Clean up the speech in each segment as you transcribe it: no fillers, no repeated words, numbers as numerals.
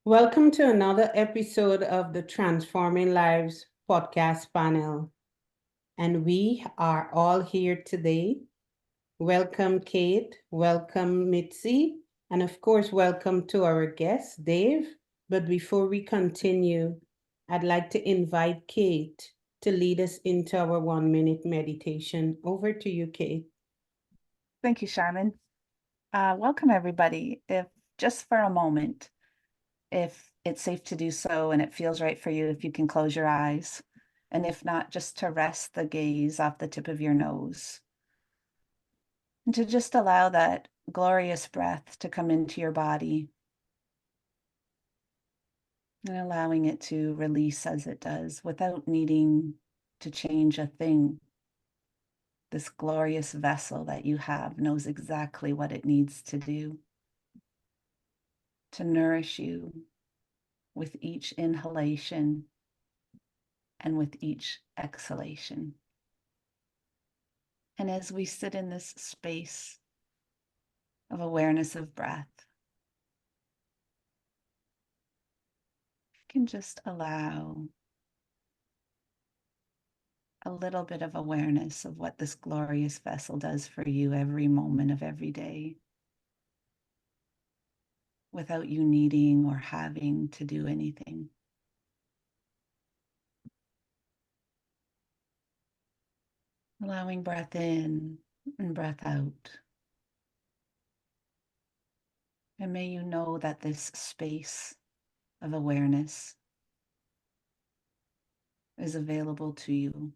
Welcome to another episode of the Transforming Lives podcast panel. And we are all here today. Welcome, Kate. Welcome, Mitzi. And of course, welcome to our guest, Dave. But before we continue, I'd like to invite Kate to lead us into our 1-minute meditation. Over to you, Kate. Thank you, Sharman. Welcome, everybody. If just for a moment, if it's safe to do so and it feels right for you, if you can close your eyes, and if not, just to rest the gaze off the tip of your nose, and to just allow that glorious breath to come into your body, and allowing it to release as it does without needing to change a thing. This glorious vessel that you have knows exactly what it needs to do to nourish you with each inhalation and with each exhalation. And as we sit in this space of awareness of breath, you can just allow a little bit of awareness of what this glorious vessel does for you every moment of every day, without you needing or having to do anything. Allowing breath in and breath out. And may you know that this space of awareness is available to you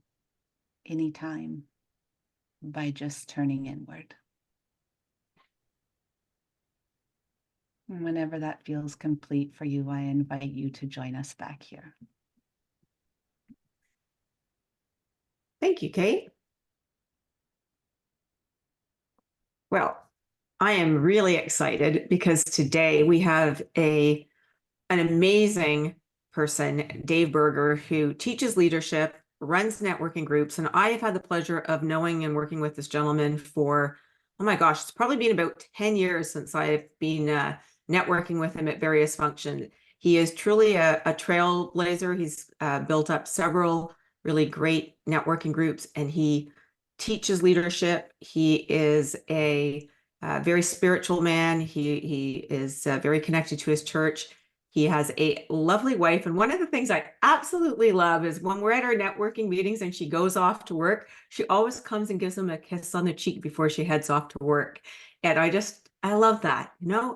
anytime by just turning inward. And whenever that feels complete for you, I invite you to join us back here. Thank you, Kate. Well, I am really excited because today we have an amazing person, Dave Berger, who teaches leadership, runs networking groups, and I have had the pleasure of knowing and working with this gentleman for, oh my gosh, it's probably been about 10 years since I've been networking with him at various functions. He is truly a trailblazer. He's built up several really great networking groups, and he teaches leadership. He is a very spiritual man. He is very connected to his church. He has a lovely wife. And one of the things I absolutely love is when we're at our networking meetings and she goes off to work, she always comes and gives him a kiss on the cheek before she heads off to work. And I love that.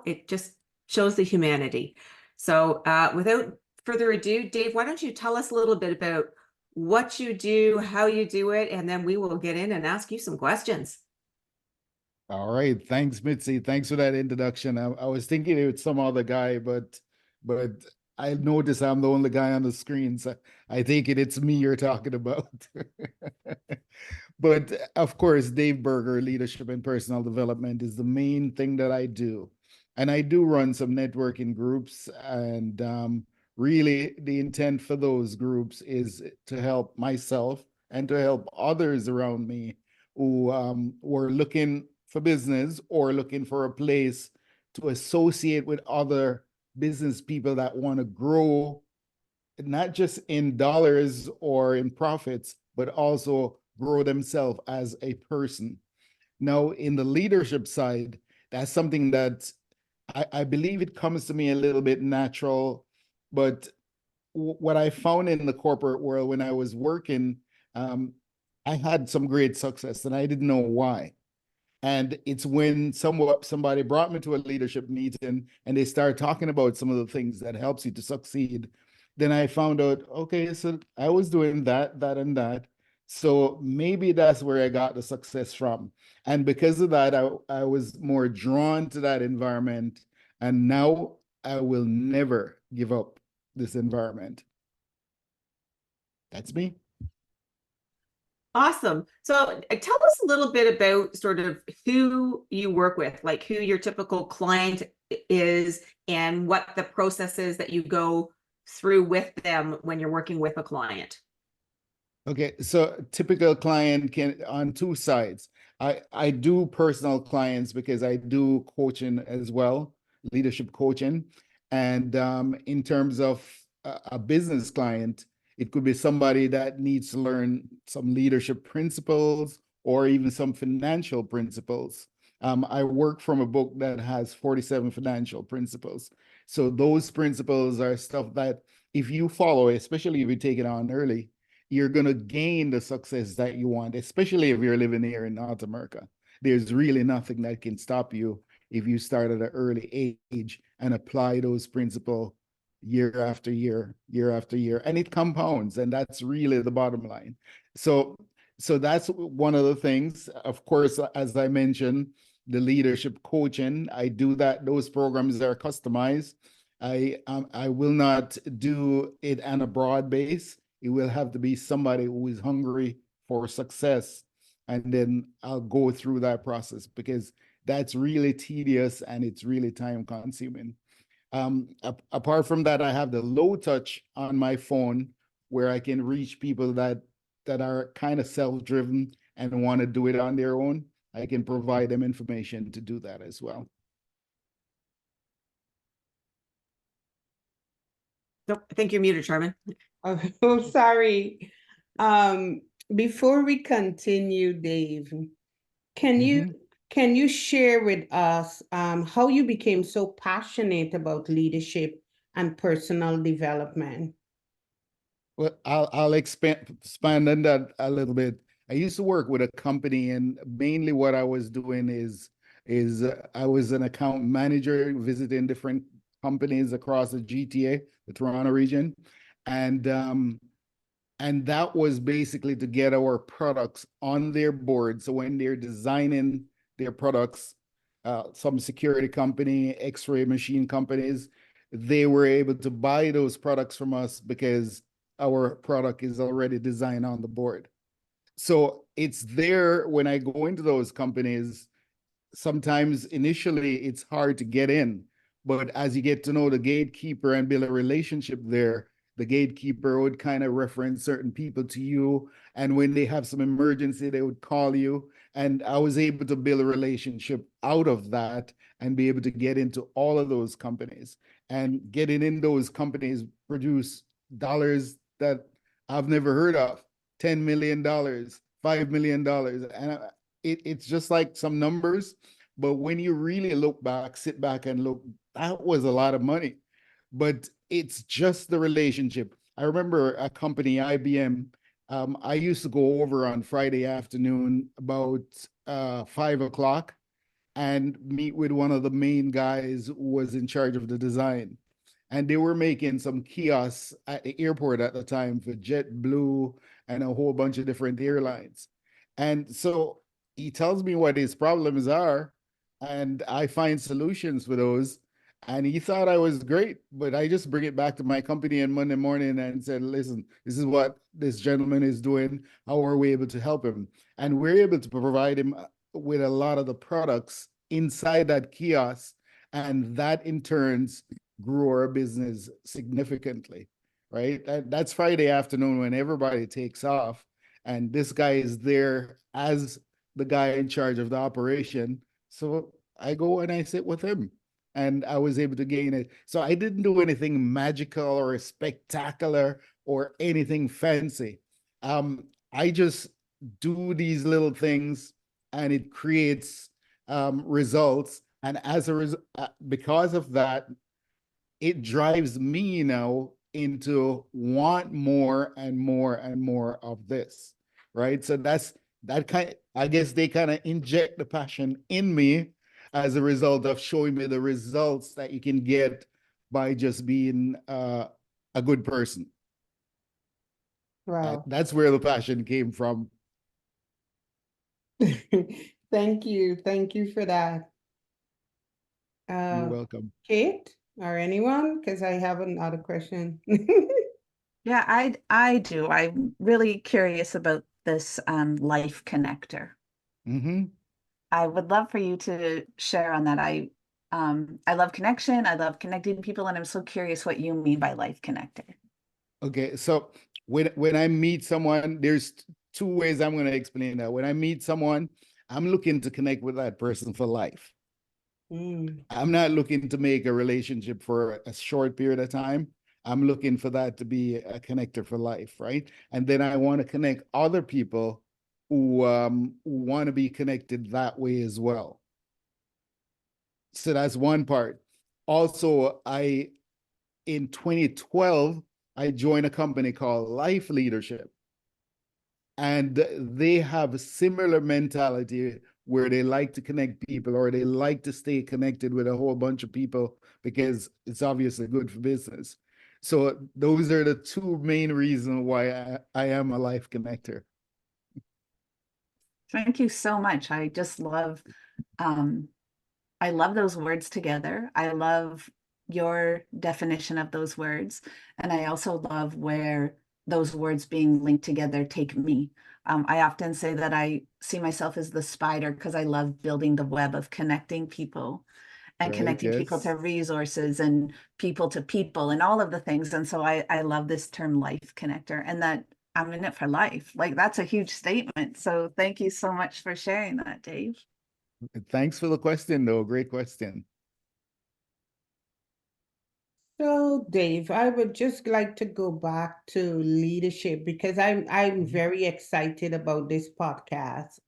It just shows the humanity. So without further ado, Dave, why don't you tell us a little bit about what you do, how you do it, and then we will get in and ask you some questions. All right. Thanks, Mitzi. Thanks for that introduction. I was thinking it was some other guy, but I noticed I'm the only guy on the screen, so I think it's me you're talking about. But of course, Dave Berger, Leadership and Personal Development is the main thing that I do. And I do run some networking groups, and really the intent for those groups is to help myself and to help others around me who were looking for business or looking for a place to associate with other business people that want to grow, not just in dollars or in profits, but also grow themselves as a person. Now, in the leadership side, that's something that I believe it comes to me a little bit natural, but what I found in the corporate world when I was working, I had some great success and I didn't know why. And it's when somebody brought me to a leadership meeting and they started talking about some of the things that helps you to succeed. Then I found out, okay, so I was doing that, and that. So maybe that's where I got the success from. And because of that, I was more drawn to that environment. And now I will never give up this environment. That's me. Awesome. So tell us a little bit about sort of who you work with, like who your typical client is and what the process is that you go through with them when you're working with a client. Okay, so typical client can on two sides. I do personal clients because I do coaching as well, leadership coaching. And in terms of a business client, it could be somebody that needs to learn some leadership principles or even some financial principles. I work from a book that has 47 financial principles. So those principles are stuff that if you follow, especially if you take it on early, you're going to gain the success that you want, especially if you're living here in North America. There's really nothing that can stop you if you start at an early age and apply those principles year after year, year after year, and it compounds, and that's really the bottom line. So that's one of the things. Of course, as I mentioned, the leadership coaching, I do that. Those programs are customized. I will not do it on a broad base. It will have to be somebody who is hungry for success, and then I'll go through that process because that's really tedious and it's really time consuming. Apart from that, I have the low touch on my phone where I can reach people that are kind of self-driven and want to do it on their own. I can provide them information to do that as well. Nope, I think you're muted, Charmin. Oh, sorry. Before we continue, Dave, can you share with us how you became so passionate about leadership and personal development? Well, I'll expand on that a little bit. I used to work with a company, and mainly what I was doing is I was an account manager visiting different companies across the GTA, the Toronto region, and that was basically to get our products on their board. So when they're designing their products, some security company, X-ray machine companies, they were able to buy those products from us because our product is already designed on the board. So it's there when I go into those companies. Sometimes initially it's hard to get in, but as you get to know the gatekeeper and build a relationship there, the gatekeeper would kind of reference certain people to you. And when they have some emergency, they would call you. And I was able to build a relationship out of that and be able to get into all of those companies. And getting in those companies produce dollars that I've never heard of, $10 million, $5 million. And it's just like some numbers. But when you really look back, sit back and look, that was a lot of money. But it's just the relationship. I remember a company, IBM. I used to go over on Friday afternoon about 5 o'clock and meet with one of the main guys who was in charge of the design. And they were making some kiosks at the airport at the time for JetBlue and a whole bunch of different airlines. And so he tells me what his problems are, and I find solutions for those. And he thought I was great, but I just bring it back to my company on Monday morning and said, listen, this is what this gentleman is doing. How are we able to help him? And we're able to provide him with a lot of the products inside that kiosk. And that in turns grew our business significantly, right? That's Friday afternoon when everybody takes off. And this guy is there as the guy in charge of the operation. So I go and I sit with him. And I was able to gain it. So I didn't do anything magical or spectacular or anything fancy. I just do these little things and it creates results. And as a result, because of that, it drives me now into want more and more and more of this, right? So that kind, I guess they kind of inject the passion in me as a result of showing me the results that you can get by just being a good person. Wow. That's where the passion came from. Thank you. Thank you for that. You're welcome. Kate or anyone? Because I have another question. Yeah, I do. I'm really curious about this life connector. I would love for you to share on that. I love connection. I love connecting people, and I'm so curious what you mean by life connector. Okay, so when I meet someone, there's two ways I'm going to explain that. When I meet someone, I'm looking to connect with that person for life, Mm. I'm not looking to make a relationship for a short period of time. I'm looking for that to be a connector for life, right? And then I want to connect other people who want to be connected that way as well. So that's one part. Also, in 2012, I joined a company called Life Leadership. And they have a similar mentality where they like to connect people, or they like to stay connected with a whole bunch of people because it's obviously good for business. So those are the two main reasons why I am a life connector. Thank you so much. I just love I love those words together. I love your definition of those words. And I also love where those words being linked together take me. I often say that I see myself as the spider because I love building the web of connecting people and Right, connecting people yes. to resources and people to people and all of the things. And so I love this term life connector, and that I'm in it for life. Like, that's a huge statement. So thank you so much for sharing that, Dave. Thanks for the question, though. Great question. So, Dave, I would just like to go back to leadership because I'm very excited about this podcast.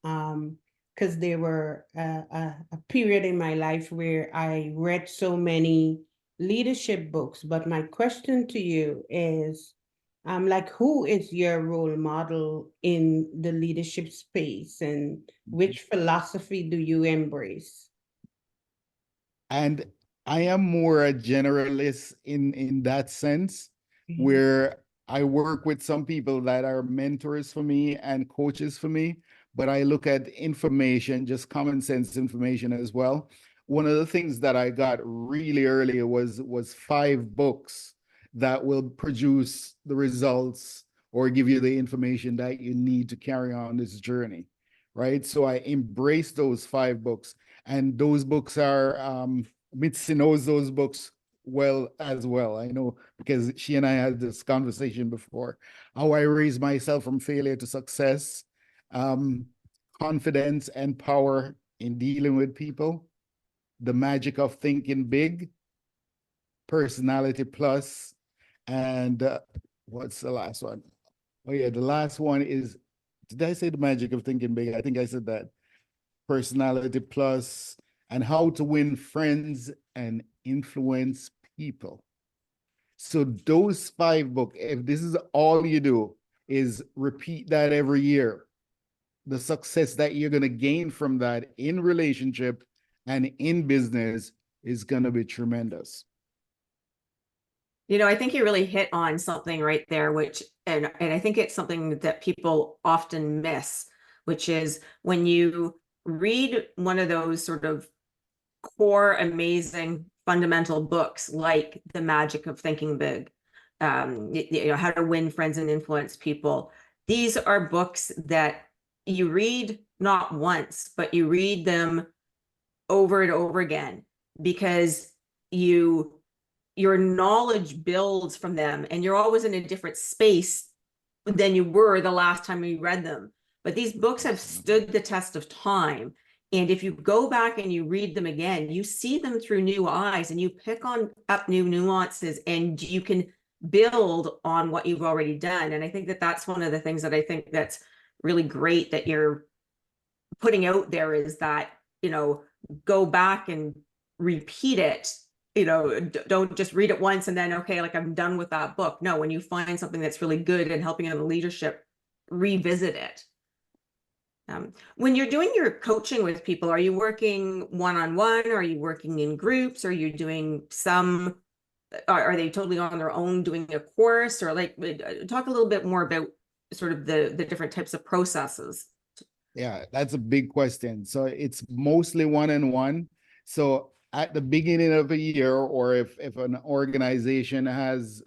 Because there were a period in my life where I read so many leadership books. But my question to you is, like, who is your role model in the leadership space, and which philosophy do you embrace? And I am more a generalist in that sense, Mhm. where I work with some people that are mentors for me and coaches for me, but I look at information, just common sense information as well. One of the things that I got really early was 5 books that will produce the results or give you the information that you need to carry on this journey, right? So I embrace those 5 books, and those books are Mitzi knows those books well as well. I know because she and I had this conversation before. How I Raise Myself from Failure to Success, um, Confidence and Power in Dealing with People, The Magic of Thinking Big, Personality Plus, and what's the last one? Oh yeah, the last one is, did I say The Magic of Thinking Big? I think I said that. Personality Plus, and How to Win Friends and Influence People. So those 5 books, if this is all you do, is repeat that every year, the success that you're going to gain from that in relationship and in business is going to be tremendous. You know, I think you really hit on something right there, which, and I think it's something that people often miss, which is when you read one of those sort of core, amazing, fundamental books like The Magic of Thinking Big, you know, How to Win Friends and Influence People. These are books that you read not once, but you read them over and over again because your knowledge builds from them, and you're always in a different space than you were the last time you read them. But these books have stood the test of time. And if you go back and you read them again, you see them through new eyes and you pick up new nuances, and you can build on what you've already done. And I think that that's one of the things that I think that's really great that you're putting out there, is that, you know, go back and repeat it. You know, don't just read it once and then, okay, like I'm done with that book. No, when you find something that's really good and helping in the leadership, revisit it. When you're doing your coaching with people, are you working one-on-one? Are you working in groups? Are you doing some, are they totally on their own doing a course? Or like, talk a little bit more about sort of the different types of processes. Yeah, that's a big question. So it's mostly one-on-one. So at the beginning of a year, or if an organization has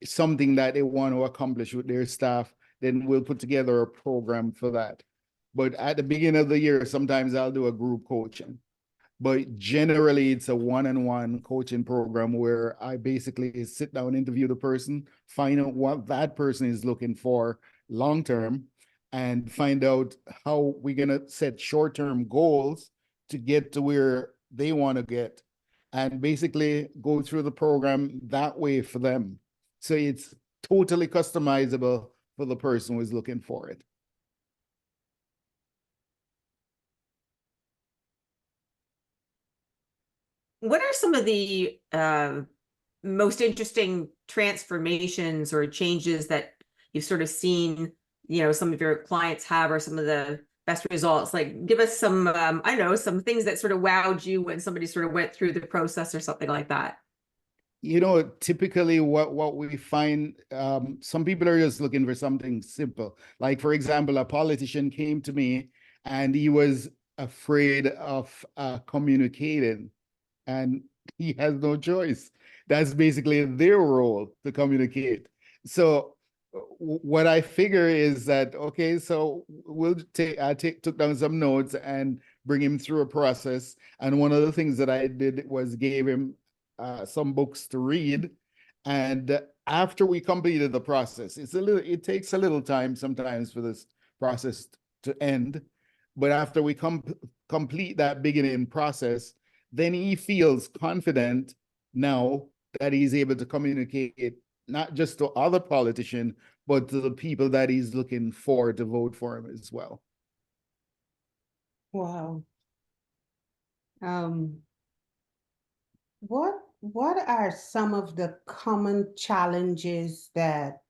something that they want to accomplish with their staff, then we'll put together a program for that. But at the beginning of the year, sometimes I'll do a group coaching. But generally, it's a one-on-one coaching program where I basically sit down, interview the person, find out what that person is looking for long-term, and find out how we're going to set short-term goals to get to where they want to get, and basically go through the program that way for them. So it's totally customizable for the person who is looking for it. What are some of the most interesting transformations or changes that you've sort of seen, some of your clients have, or some of the best results? Like, give us some, I don't know, some things that sort of wowed you when somebody sort of went through the process or something like that. Typically what we find, some people are just looking for something simple. Like, for example, a politician came to me and he was afraid of communicating, and he has no choice. That's basically their role, to communicate. So what I figure is that, okay, so I took down some notes and bring him through a process. And one of the things that I did was gave him some books to read. And after we completed the process, it takes a little time sometimes for this process to end. But after we complete that beginning process, then he feels confident now that he's able to communicate not just to other politicians, but to the people that he's looking for to vote for him as well. Wow. What are some of the common challenges that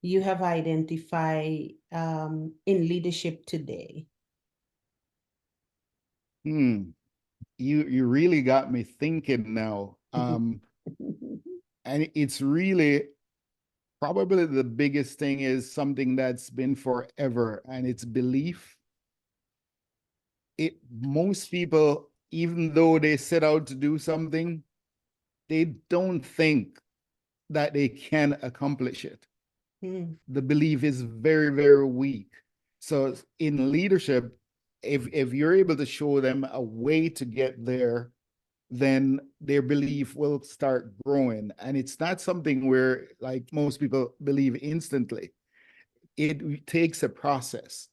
you have identified in leadership today? You really got me thinking now. And it's really probably the biggest thing is something that's been forever, and it's belief. Most people, even though they set out to do something, they don't think that they can accomplish it. The belief is very, very weak. So in leadership, if you're able to show them a way to get there, then their belief will start growing. And it's not something where, like, most people believe instantly. It takes a process,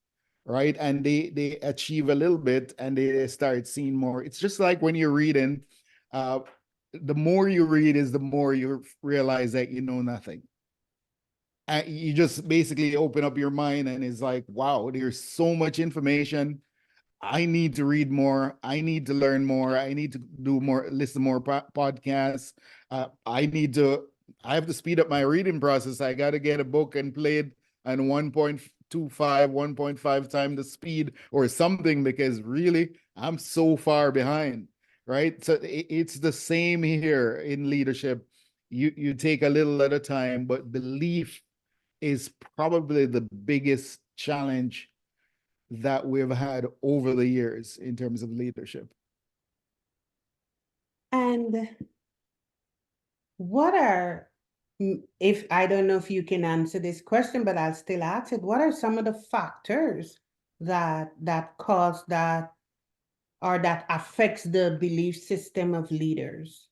right? And they achieve a little bit and they start seeing more. It's just like when you're reading, the more you read is the more you realize that you know nothing. You just basically open up your mind and it's like, wow, there's so much information. I need to read more. I need to learn more. I need to do more, listen to more podcasts. I have to speed up my reading process. I got to get a book and play it on 1.25, 1.5 times the speed or something, because really I'm so far behind, right? So it's the same here in leadership. You take a little at a time, but belief is probably the biggest challenge that we've had over the years in terms of leadership. And what are, if I don't know if you can answer this question, but I'll still ask it, what are some of the factors that cause that, or that affects the belief system of leaders?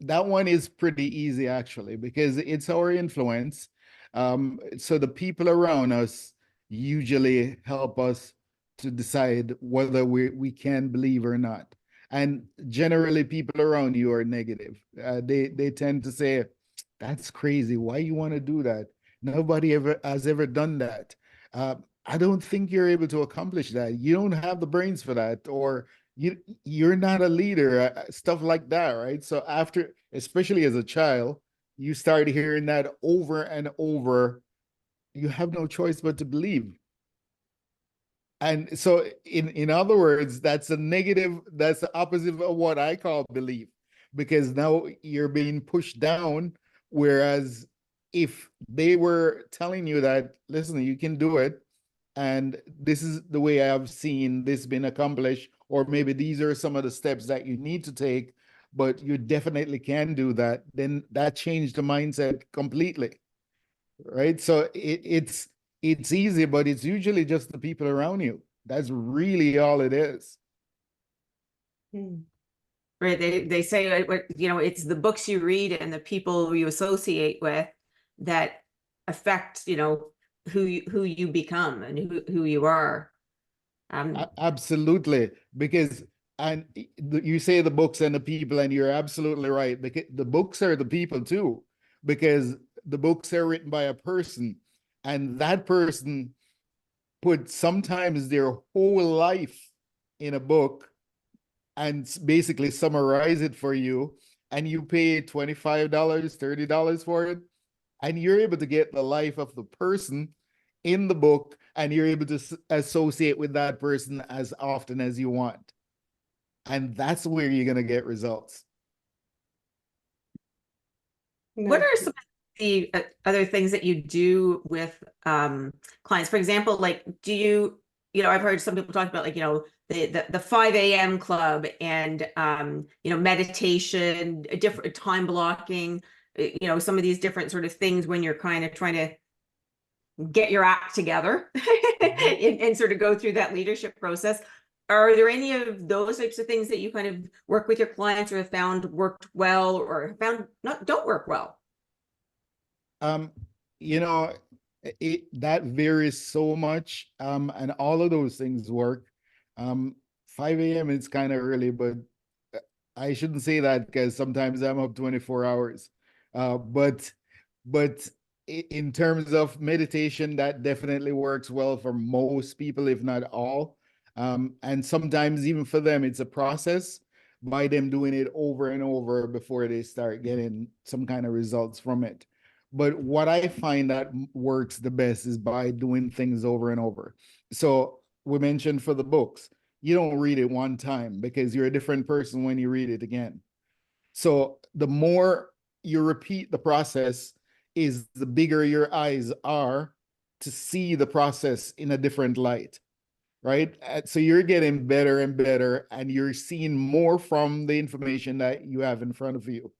That one is pretty easy, actually, because it's our influence. So the people around us usually help us to decide whether we can believe or not. And generally, people around you are negative. They tend to say, "That's crazy. Why you want to do that? Nobody has ever done that. I don't think you're able to accomplish that. You don't have the brains for that, or you're not a leader," stuff like that, right? So after, especially as a child, you start hearing that over and over. You have no choice but to believe. And so in other words, that's a negative, that's the opposite of what I call belief, because now you're being pushed down. Whereas if they were telling you that, listen, you can do it, and this is the way I've seen this been accomplished, or maybe these are some of the steps that you need to take, but you definitely can do that, then that changed the mindset completely, right? So it's easy, but it's usually just the people around you. That's really all it is. Right. They say, it's the books you read and the people you associate with that affect, who you become and who you are. Absolutely, because you say the books and the people, and you're absolutely right. Because the books are the people too, because the books are written by a person, and that person put sometimes their whole life in a book and basically summarize it for you, and you pay $25, $30 for it, and you're able to get the life of the person in the book, and you're able to associate with that person as often as you want. And that's where you're going to get results. What are some of the other things that you do with clients? For example, like, do you, I've heard some people talk about, like, the 5 a.m. club and, meditation, different time blocking, some of these different sort of things when you're kind of trying to get your act together and sort of go through that leadership process. Are there any of those types of things that you kind of work with your clients or have found worked well or found don't work well? You know, that varies so much. And all of those things work. 5 a.m. it's kind of early, but I shouldn't say that because sometimes I'm up 24 hours. But in terms of meditation, that definitely works well for most people, if not all. And sometimes even for them, it's a process by them doing it over and over before they start getting some kind of results from it. But what I find that works the best is by doing things over and over. So we mentioned for the books, you don't read it one time because you're a different person when you read it again. So the more you repeat the process, is the bigger your eyes are to see the process in a different light, right? So you're getting better and better, and you're seeing more from the information that you have in front of you.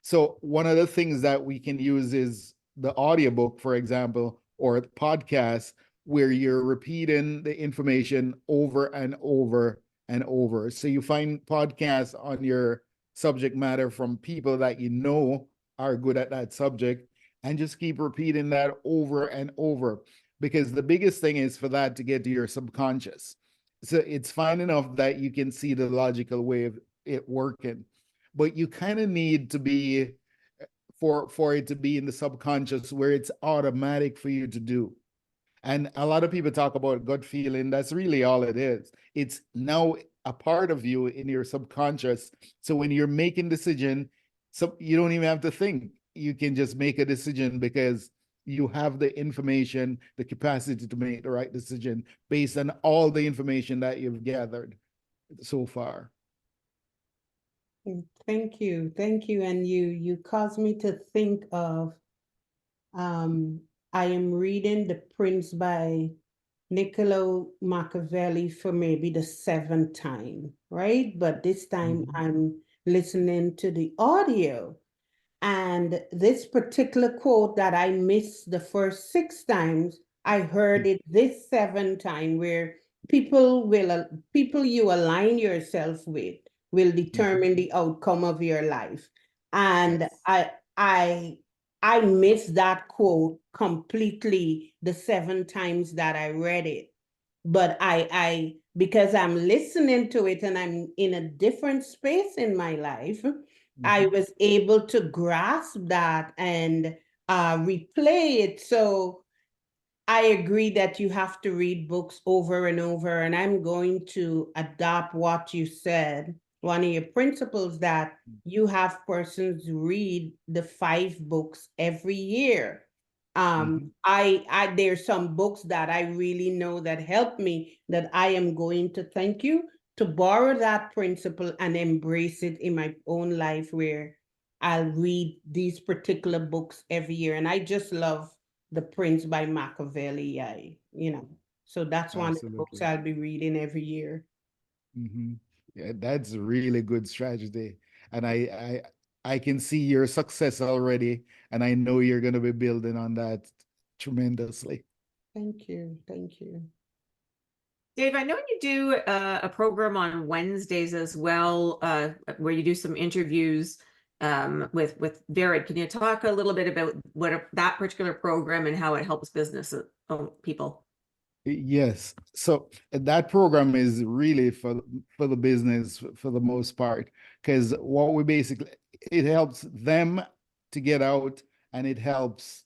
So one of the things that we can use is the audiobook, for example, or the podcast, where you're repeating the information over and over and over. So you find podcasts on your subject matter from people that you know are good at that subject, and just keep repeating that over and over. Because the biggest thing is for that to get to your subconscious. So it's fine enough that you can see the logical way of it working, but you kind of need to be for it to be in the subconscious where it's automatic for you to do. And a lot of people talk about gut feeling. That's really all it is. It's now a part of you in your subconscious. So when you're making decision, so you don't even have to think. You can just make a decision because you have the information, the capacity to make the right decision based on all the information that you've gathered so far. Thank you. Thank you. And you caused me to think of I am reading The Prince by Niccolo Machiavelli for maybe the 7th time, right? But this time I'm listening to the audio. And this particular quote that I missed the first 6 times, I heard it this 7th time, where people you align yourself with will determine the outcome of your life. And Yes. I missed that quote completely the 7 times that I read it. But I because I'm listening to it and I'm in a different space in my life, I was able to grasp that and replay it. So I agree that you have to read books over and over, and I'm going to adopt what you said. One of your principles that you have persons read the 5 books every year. I there's some books that I really know that help me that I am going to thank you to borrow that principle and embrace it in my own life, where I'll read these particular books every year. And I just love The Prince by Machiavelli. So that's one of the books Absolutely. I'll be reading every year. Yeah, that's a really good strategy. And I can see your success already, and I know you're going to be building on that tremendously. Thank you. Thank you. Dave, I know you do a program on Wednesdays as well, where you do some interviews with Jared. Can you talk a little bit about that particular program and how it helps business people? Yes. So that program is really for the business for the most part, because what we basically, it helps them to get out, and it helps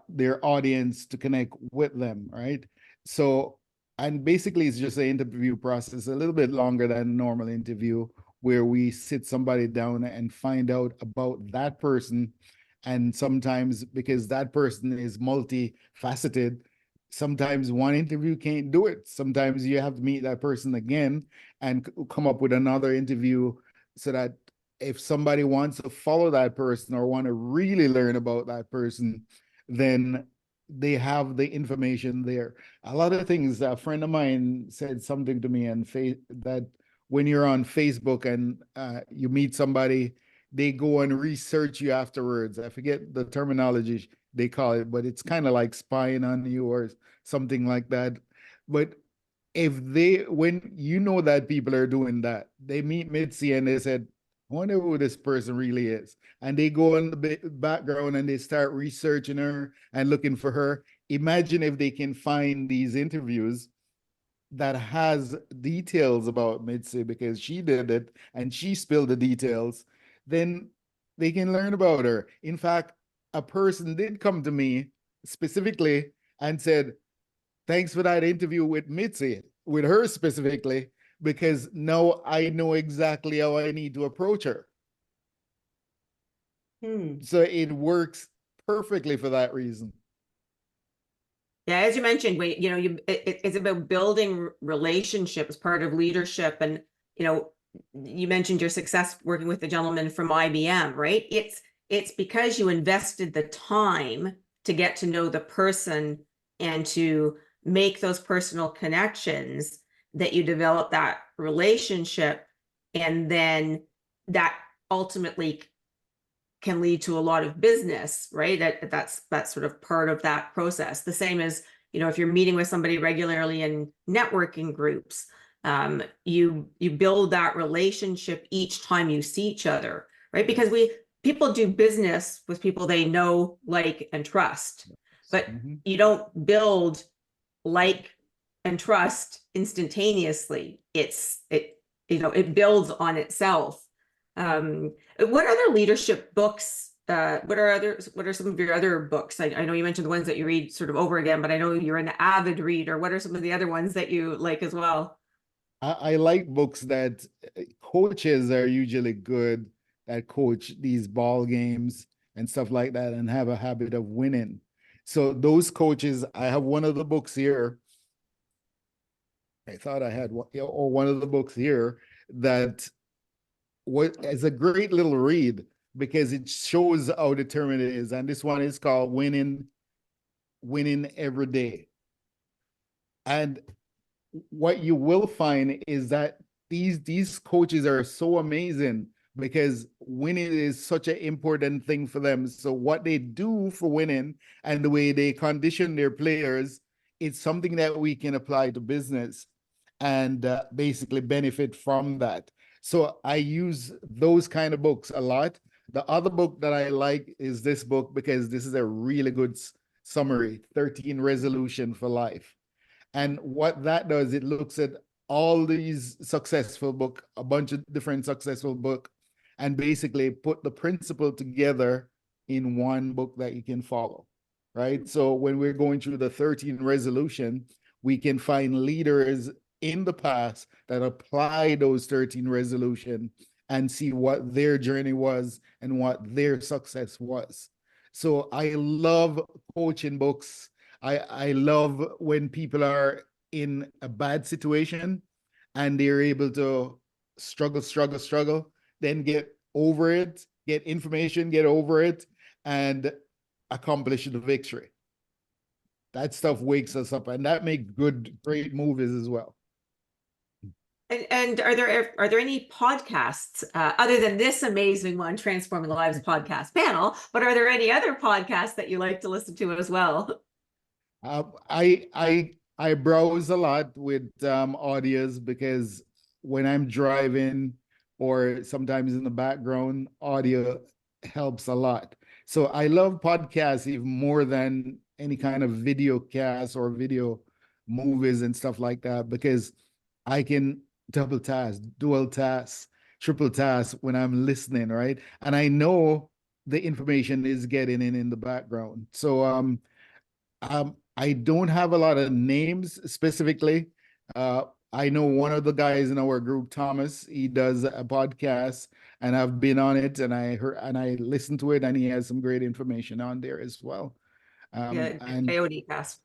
their audience to connect with them, right? So, and basically it's just an interview process, a little bit longer than a normal interview, where we sit somebody down and find out about that person. And sometimes, because that person is multifaceted, sometimes one interview can't do it. Sometimes you have to meet that person again and come up with another interview, so that if somebody wants to follow that person or want to really learn about that person, then they have the information there. A lot of things, a friend of mine said something to me and that when you're on Facebook and you meet somebody, they go and research you afterwards. I forget the terminology they call it, but it's kind of like spying on you or something like that. But if they, when you know that people are doing that, they meet Mitzi and they said, I wonder who this person really is. And they go in the background and they start researching her and looking for her. Imagine if they can find these interviews that has details about Mitzi because she did it and she spilled the details, then they can learn about her. In fact, a person did come to me specifically and said, thanks for that interview with Mitzi, with her specifically, because now I know exactly how I need to approach her. So it works perfectly for that reason. Yeah, as you mentioned, it's about building relationships, part of leadership. And, you mentioned your success working with the gentleman from IBM, right? It's because you invested the time to get to know the person and to make those personal connections that you develop that relationship. And then that ultimately can lead to a lot of business, right? That's sort of part of that process. The same as, if you're meeting with somebody regularly in networking groups, you build that relationship each time you see each other, right? Because people do business with people they know, like, and trust, but you don't build like and trust instantaneously. It builds on itself. What other leadership books? What are some of your other books? I know you mentioned the ones that you read sort of over again, but I know you're an avid reader. What are some of the other ones that you like as well? I like books that coaches are usually good at coach these ball games and stuff like that and have a habit of winning. So those coaches, I have one of the books here. I thought I had one, or one of the books here that is a great little read because it shows how determined it is. And this one is called Winning Every Day. And what you will find is that these coaches are so amazing because winning is such an important thing for them. So what they do for winning and the way they condition their players, it's something that we can apply to business and basically benefit from that. So I use those kind of books a lot. The other book that I like is this book because this is a really good summary, 13 Resolution for Life. And what that does, it looks at all these successful book, a bunch of different successful book, and basically put the principle together in one book that you can follow, right? So when we're going through the 13 resolution, we can find leaders in the past that apply those 13 resolution and see what their journey was and what their success was. So I love coaching books. I love when people are in a bad situation and they're able to struggle, then get over it, get information, get over it, and accomplish the victory. That stuff wakes us up, and that makes great movies as well. And are there any podcasts other than this amazing one, Transforming Lives podcast panel? But are there any other podcasts that you like to listen to as well? I browse a lot with audios because when I'm driving or sometimes in the background, audio helps a lot. So I love podcasts even more than any kind of video cast or video movies and stuff like that, because I can double task, dual task, triple task when I'm listening, right? And I know the information is getting in the background. So I don't have a lot of names specifically. I know one of the guys in our group, Thomas. He does a podcast, and I've been on it, and I listened to it, and he has some great information on there as well. Yeah, And Coyote Cast.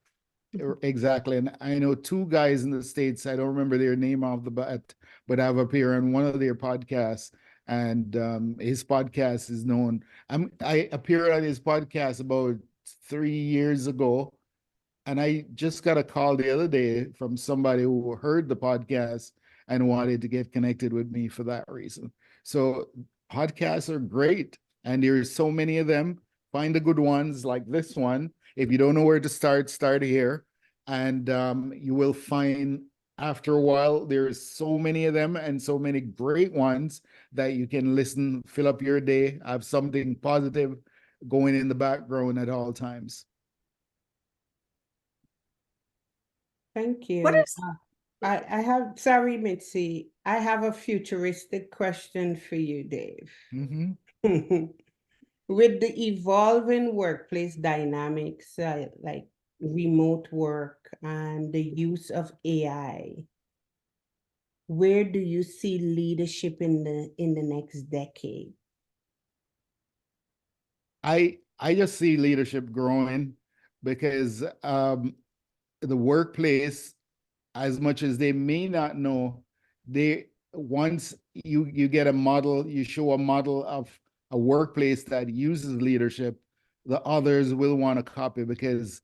exactly, and I know two guys in the States. I don't remember their name off the bat, but I've appeared on one of their podcasts, and his podcast is known. I appeared on his podcast about 3 years ago, and I just got a call the other day from somebody who heard the podcast and wanted to get connected with me for that reason. So podcasts are great, and there's so many of them. Find the good ones like this one. If you don't know where to start here. And you will find after a while, there's so many of them and so many great ones that you can listen, fill up your day, have something positive going in the background at all times. Thank What you. is I have, sorry, Mitzi, I have a futuristic question for you, Dave. Mm-hmm. With the evolving workplace dynamics, like remote work and the use of AI, where do you see leadership in the next decade? I just see leadership growing because the workplace, as much as they may not know, they once you get a model, you show a model of a workplace that uses leadership, the others will want to copy because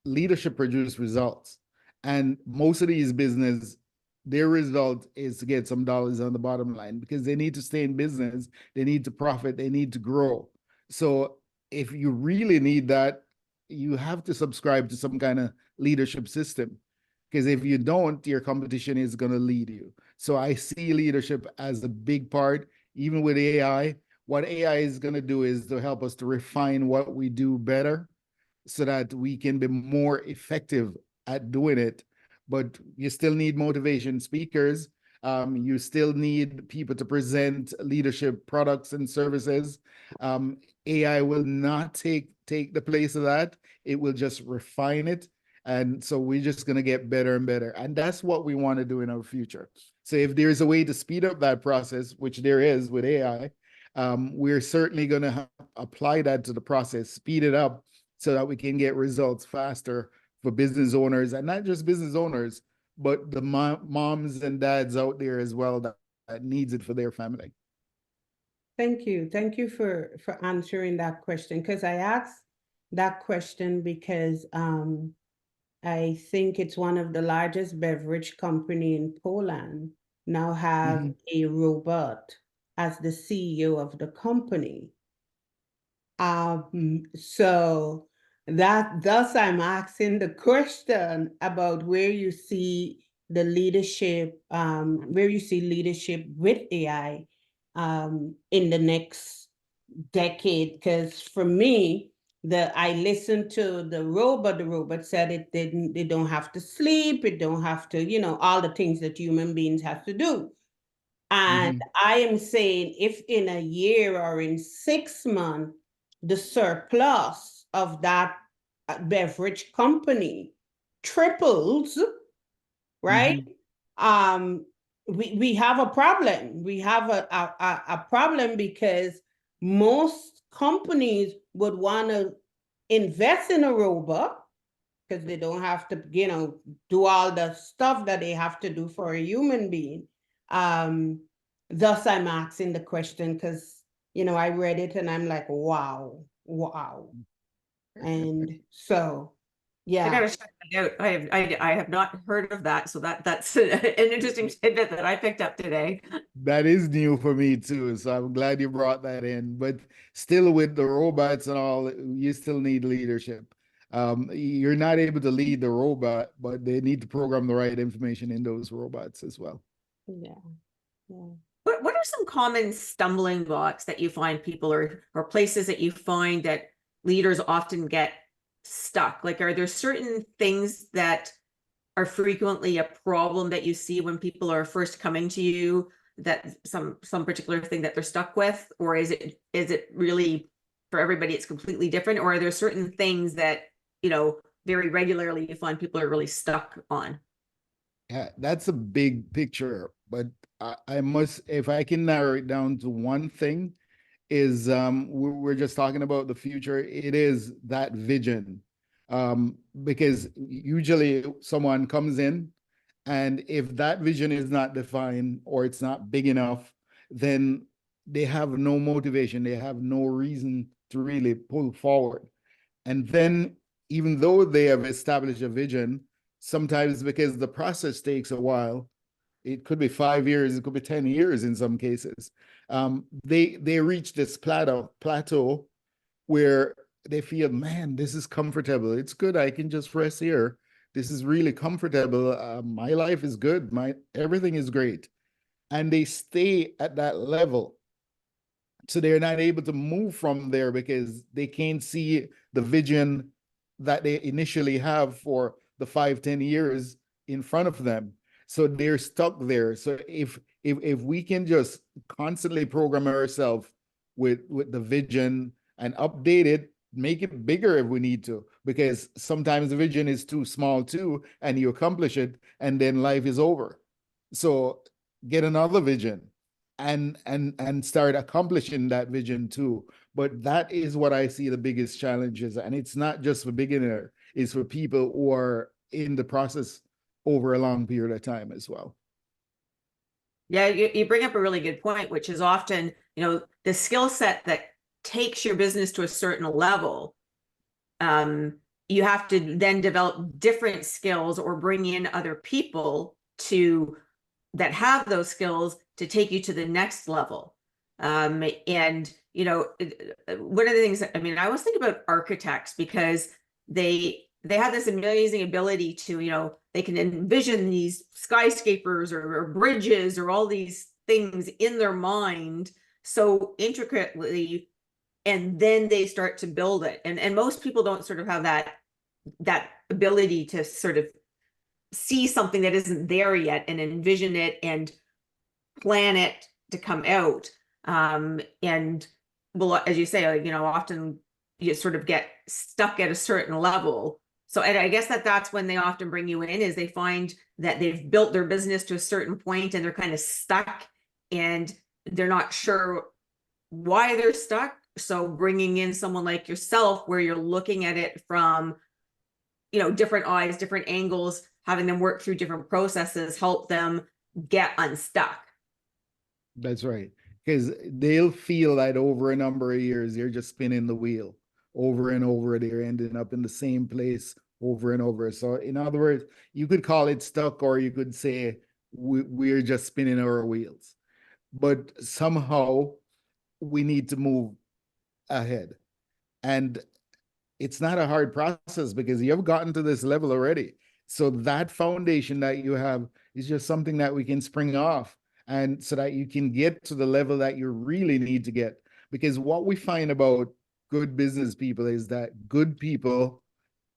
leadership produce results. And most of these business, their result is to get some dollars on the bottom line because they need to stay in business, they need to profit, they need to grow. So if you really need that, you have to subscribe to some kind of leadership system. Because if you don't, your competition is going to lead you. So I see leadership as a big part, even with AI. What AI is going to do is to help us to refine what we do better so that we can be more effective at doing it. But you still need motivation speakers. You still need people to present leadership products and services. AI will not take the place of that. It will just refine it. And so we're just going to get better and better. And that's what we want to do in our future. So if there's a way to speed up that process, which there is with AI, we're certainly going to apply that to the process, speed it up so that we can get results faster for business owners, and not just business owners, but the moms and dads out there as well that needs it for their family. Thank you. Thank you for answering that question. Because I asked that question because I think it's one of the largest beverage company in Poland now have a robot as the CEO of the company. So thus I'm asking the question about where you see the leadership, where you see leadership with AI in the next decade. Because for me, I listened to the robot said they don't have to sleep, it don't have to, all the things that human beings have to do. And I am saying if in a year or in 6 months, the surplus of that beverage company triples, right? We have a problem. We have a problem because most companies would want to invest in a robot because they don't have to, do all the stuff that they have to do for a human being. Thus, I'm asking the question because, I read it and I'm like, wow. And so, I yeah. gotta check that out. I have not heard of that, so that's an interesting tidbit that I picked up today. That is new for me too, so I'm glad you brought that in. But still, with the robots and all, you still need leadership. You're not able to lead the robot, but they need to program the right information in those robots as well. Yeah. What are some common stumbling blocks that you find people or places that you find that leaders often get stuck? Like, are there certain things that are frequently a problem that you see when people are first coming to you, that some particular thing that they're stuck with? Or is it really for everybody it's completely different? Or are there certain things that, you know, very regularly you find people are really stuck on? Yeah, that's a big picture, but I must, if I can narrow it down to one thing, is we're just talking about the future. It is that vision, because usually someone comes in, and if that vision is not defined or it's not big enough, then they have no motivation, they have no reason to really pull forward. And then, even though they have established a vision, sometimes because the process takes a while, it could be 5 years, it could be 10 years in some cases, they reach this plateau where they feel, man, this is comfortable. It's good. I can just rest here. This is really comfortable. My life is good. Everything is great. And they stay at that level. So they're not able to move from there because they can't see the vision that they initially have for the 5-10 years in front of them. So they're stuck there. So if we can just constantly program ourselves with the vision and update it, make it bigger if we need to, because sometimes the vision is too small too, and you accomplish it, and then life is over. So get another vision and start accomplishing that vision too. But that is what I see the biggest challenges, and it's not just for beginner, it's for people who are in the process over a long period of time as well. Yeah, you bring up a really good point, which is often, you know, the skill set that takes your business to a certain level, you have to then develop different skills or bring in other people that have those skills to take you to the next level. And, you know, one of the things, I mean, I always think about architects, because they have this amazing ability to, you know, they can envision these skyscrapers or bridges or all these things in their mind so intricately, and then they start to build it. And most people don't sort of have that ability to sort of see something that isn't there yet and envision it and plan it to come out. And well, as you say, like, you know, often you sort of get stuck at a certain level. So, and I guess that's when they often bring you in, is they find that they've built their business to a certain point and they're kind of stuck and they're not sure why they're stuck. So bringing in someone like yourself, where you're looking at it from, you know, different eyes, different angles, having them work through different processes, help them get unstuck. That's right. Because they'll feel that over a number of years, they're just spinning the wheel over and over. They're ending up in the same place over and over. So, in other words, you could call it stuck, or you could say we're just spinning our wheels. But somehow we need to move ahead. And it's not a hard process because you've gotten to this level already. So that foundation that you have is just something that we can spring off, and so that you can get to the level that you really need to get. Because what we find about good business people is that good people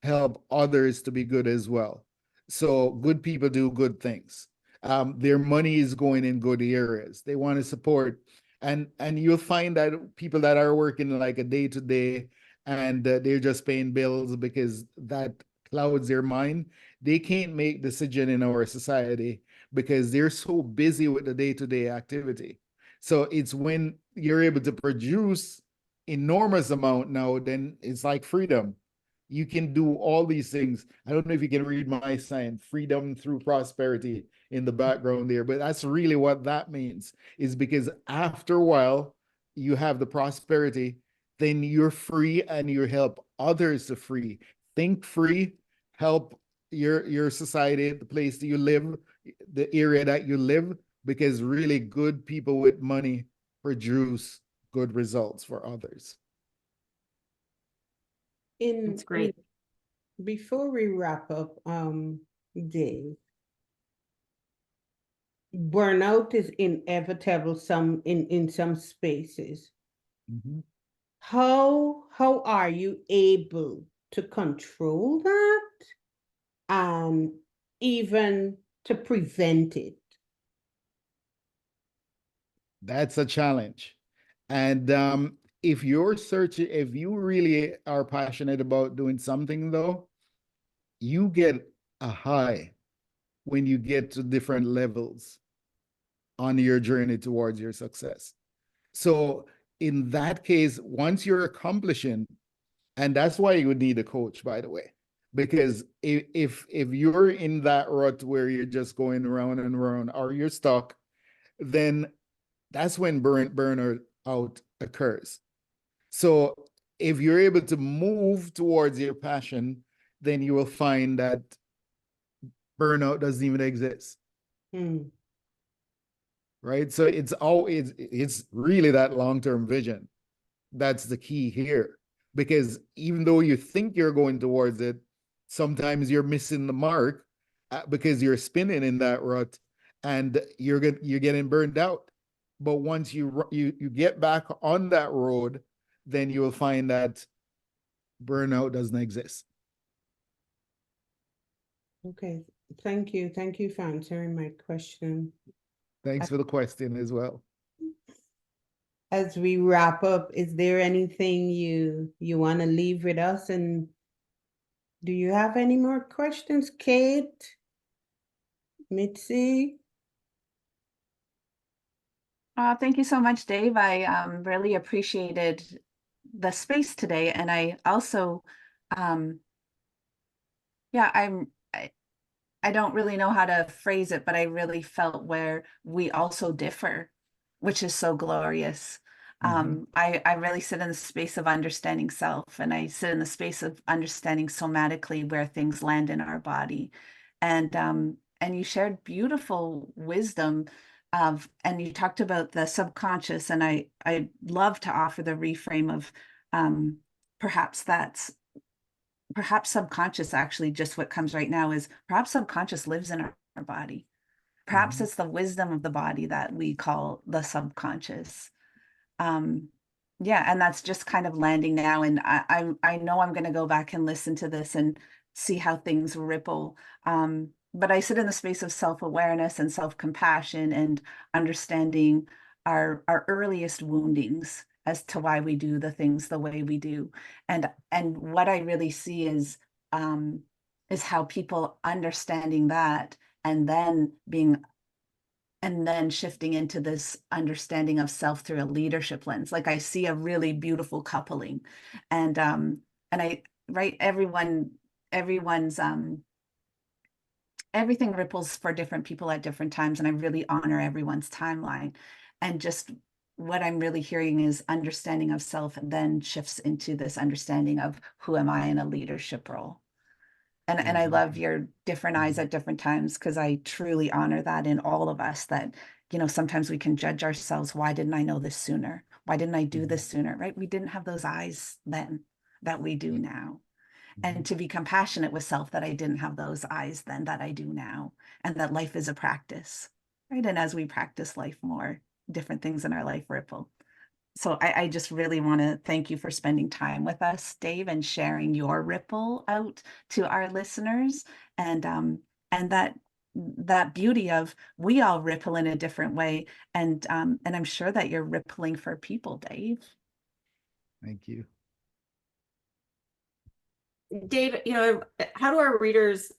help others to be good as well. So good people do good things. Their money is going in good areas. They want to support, and you'll find that people that are working like a day to day, and they're just paying bills because that clouds their mind. They can't make decision in our society because they're so busy with the day to day activity. So it's when you're able to produce enormous amount now, then it's like freedom. You can do all these things. I don't know if you can read my sign, freedom through prosperity, in the background there, but that's really what that means, is because after a while, you have the prosperity, then you're free and you help others to free. Think free, help your society, the place that you live, the area that you live, because really good people with money produce good results for others. That's great. Before we wrap up, Dave, burnout is inevitable in some spaces. Mhm. How are you able to control that and even to prevent it? That's a challenge. And if you're searching, if you really are passionate about doing something, though, you get a high when you get to different levels on your journey towards your success. So in that case, once you're accomplishing, and that's why you would need a coach, by the way, because if you're in that rut where you're just going around and around, or you're stuck, then that's when burnout occurs. So if you're able to move towards your passion, then you will find that burnout doesn't even exist. Right? So it's really that long-term vision. That's the key here. Because even though you think you're going towards it, sometimes you're missing the mark because you're spinning in that rut and you're getting burned out. But once you get back on that road, then you will find that burnout doesn't exist. Okay, thank you. Thank you for answering my question. Thanks for the question as well. As we wrap up, is there anything you want to leave with us? And do you have any more questions, Kate? Mitzi? Thank you so much, Dave. I really appreciated the space today. And I also, yeah, I don't really know how to phrase it, but I really felt where we also differ, which is so glorious. I really sit in the space of understanding self, and I sit in the space of understanding somatically where things land in our body. And you shared beautiful wisdom of, and you talked about the subconscious, and I love to offer the reframe of perhaps that's perhaps subconscious, actually just what comes right now is perhaps subconscious lives in our body. Perhaps it's the wisdom of the body that we call the subconscious. Yeah, and that's just kind of landing now. And I know I'm going to go back and listen to this and see how things ripple. But I sit in the space of self-awareness and self-compassion and understanding our earliest woundings as to why we do the things the way we do. And what I really see is how people understanding that and then shifting into this understanding of self through a leadership lens. Like I see a really beautiful coupling, and I right everyone's everything ripples for different people at different times, and I really honor everyone's timeline. And just what I'm really hearing is understanding of self, and then shifts into this understanding of who am I in a leadership role. And I love your different eyes at different times, because I truly honor that in all of us, that, sometimes we can judge ourselves. Why didn't I know this sooner? Why didn't I do this sooner? Right? We didn't have those eyes then that we do now. And to be compassionate with self, that I didn't have those eyes then that I do now, and that life is a practice, right? And as we practice life more, different things in our life ripple. So I just really want to thank you for spending time with us, Dave, and sharing your ripple out to our listeners, and that beauty of we all ripple in a different way, and I'm sure that you're rippling for people, Dave. Thank you. Dave, how do our listeners,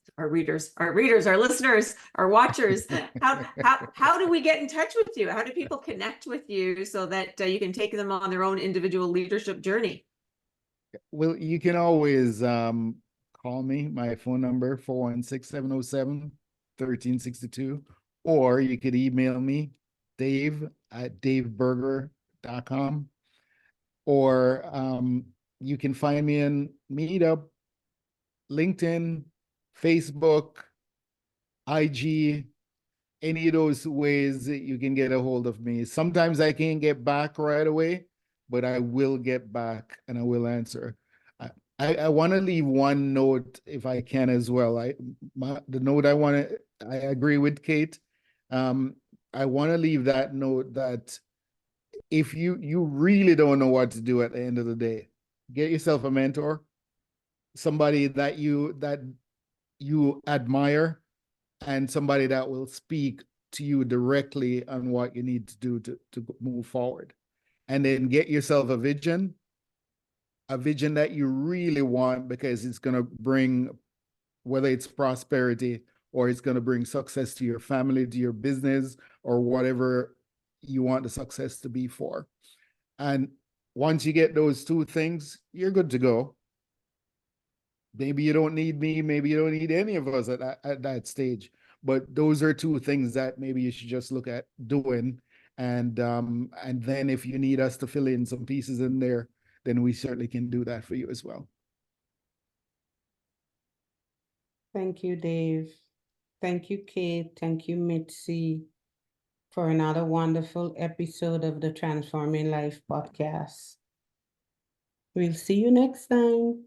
our watchers, how do we get in touch with you? How do people connect with you so that you can take them on their own individual leadership journey? Well, you can always call me. My phone number, 416-707-1362, or you could email me, dave@daveberger.com, or you can find me in Meetup, LinkedIn, Facebook, IG, any of those ways that you can get a hold of me. Sometimes I can't get back right away, but I will get back and I will answer. I want to leave one note if I can as well. The note I agree with Kate. I want to leave that note that if you really don't know what to do at the end of the day, get yourself a mentor. somebody that you admire, and somebody that will speak to you directly on what you need to do to move forward. And then get yourself a vision that you really want, because it's going to bring, whether it's prosperity or it's going to bring success to your family, to your business, or whatever you want the success to be for. And once you get those two things, you're good to go. Maybe you don't need me, maybe you don't need any of us at that stage. But those are two things that maybe you should just look at doing. And then if you need us to fill in some pieces in there, then we certainly can do that for you as well. Thank you, Dave. Thank you, Kate. Thank you, Mitzi, for another wonderful episode of the Transforming Life podcast. We'll see you next time.